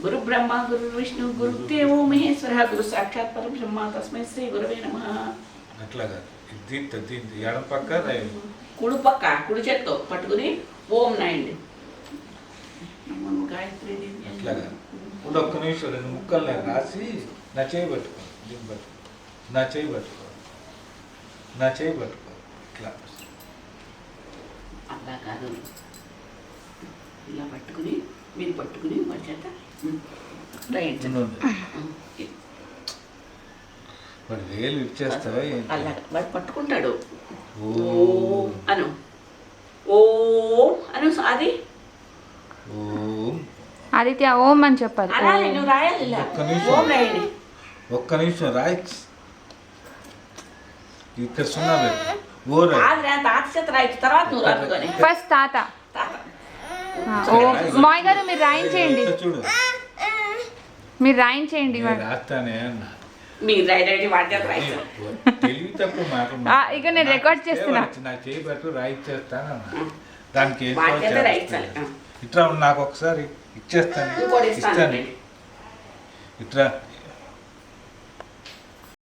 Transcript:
గురు బ్రహ్మ గురు విష్ణు గురుదేవో మహేశ్వర గురు సాక్షాత్ పరం బ్రహ్మ తస్మై శ్రీ గురవే నమః. అట్లాగా ఎడం పక్క కుడి పక్క కుడి చేత్తో పట్టుకుని ఓం నాయండి గాయత్రి. అట్లాగా ఇప్పుడు ఒక్క నిమిషం 2 ముక్కలు రాసి నా చేయి పట్టుకో, దీన్ని పట్టుకో, నా చేయి పట్టుకో, నా చేయి పట్టుకో. ఇట్లా అలా కాదు, ఇలా పట్టుకుని మీరు పట్టుకుని వాడి చేత వాడు వేలు ఇచ్చేస్తావా? అలా వాడు పట్టుకుంటాడు. ఓ అను ఓ అను అది ఓం ఆదిత్య ఓం అని చెప్పాలి. అలా నువ్వు రాయాలి. ఓం రాయండి. ఒక్క నిమిషం రాయి. ఇక్కడ సున్నా ఓ తాత చేత రాయి, తర్వాత నువ్వు రాదుకొని ఫస్ట్ తాత. మాయ్ గారు మీరు రాయించేయండి, చూడు మీరు రాయించేయండి. రాస్తానే అన్న మీరు రాయండి, వాడి చేత రాయి. తెలివి తక్కువ మాట. ఇక నేను రికార్డ్ చేస్తున్నా. నా చేయి పట్టు రాయిచ్చేస్తానన్న, దానికి రాయించాలి. ఇట్లా నాకు ఒకసారి ఇచ్చేస్తాను, ఇస్తాను. ఇట్లా